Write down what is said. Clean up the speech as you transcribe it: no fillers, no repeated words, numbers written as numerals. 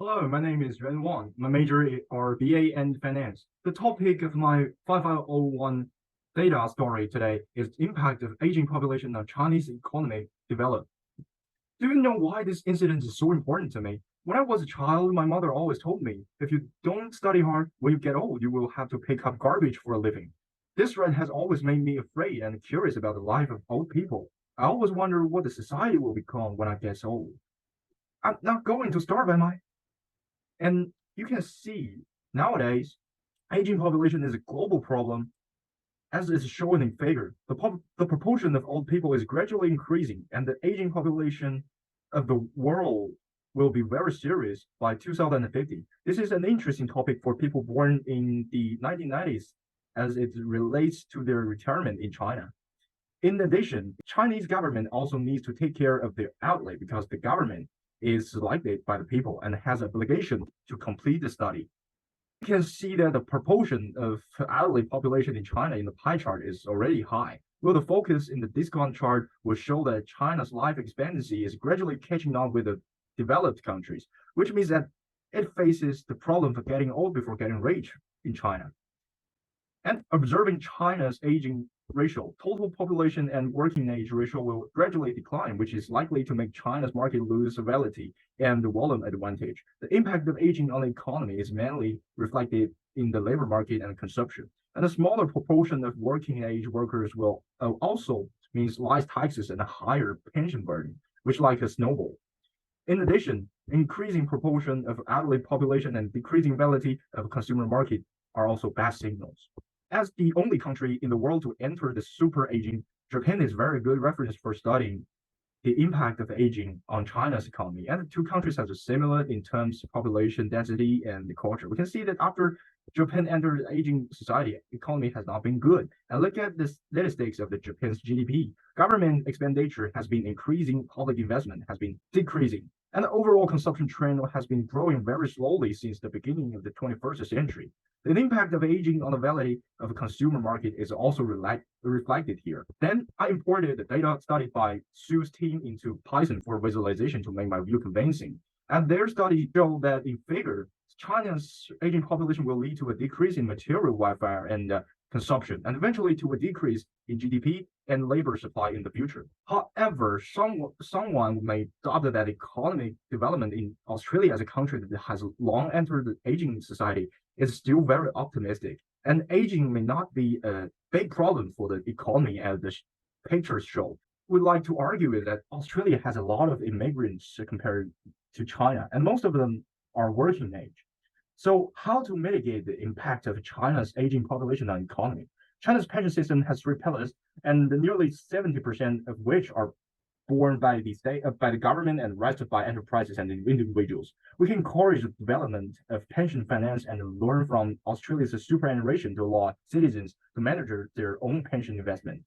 Hello, my name is Yuan Wang. My major are BA and finance. The topic of my 5501 data story today is impact of aging population on Chinese economic development. Do you know why this incident is so important to me? When I was a child, my mother always told me, if you don't study hard, when you get old, you will have to pick up garbage for a living. This threat has always made me afraid and curious about the life of old people. I always wonder what the society will become when I get old. I'm not going to starve, am I? And you can see nowadays, aging population is a global problem, as is shown in figure. The proportion of old people is gradually increasing, and the aging population of the world will be very serious by 2050. This is an interesting topic for people born in the 1990s, as it relates to their retirement in China. In addition, Chinese government also needs to take care of their outlay because the government is selected by the people and has an obligation to complete the study. You can see that the proportion of elderly population in China in the pie chart is already high. Well, the focus in the discount chart will show that China's life expectancy is gradually catching up with the developed countries, which means that it faces the problem of getting old before getting rich in China. And observing China's aging ratio, total population and working age ratio will gradually decline, which is likely to make China's market lose stability and the volume advantage. The impact of aging on the economy is mainly reflected in the labor market and consumption. And a smaller proportion of working age workers will also means less taxes and a higher pension burden, which like a snowball. In addition, increasing proportion of elderly population and decreasing ability of consumer market are also bad signals. As the only country in the world to enter the super aging, Japan is very good reference for studying the impact of aging on China's economy. And the two countries have a similar in terms of population density and the culture. We can see that after Japan entered the aging society, economy has not been good. And look at the statistics of the Japan's GDP. Government expenditure has been increasing, public investment has been decreasing, and the overall consumption trend has been growing very slowly since the beginning of the 21st century. The impact of aging on the value of the consumer market is also reflected here. Then I imported the data studied by Sue's team into Python for visualization to make my view convincing. And their study showed that in figure, China's aging population will lead to a decrease in material welfare and consumption, and eventually to a decrease in GDP and labor supply in the future. However, someone may doubt that economic development in Australia as a country that has long entered the aging society is still very optimistic. And aging may not be a big problem for the economy as the pictures show. We'd like to argue that Australia has a lot of immigrants compared to China, and most of them are working age. So how to mitigate the impact of China's aging population on the economy? China's pension system has three pillars, and nearly 70% of which are borne by the state, by the government, and rest by enterprises and individuals. We can encourage the development of pension finance and learn from Australia's superannuation to allow citizens to manage their own pension investment.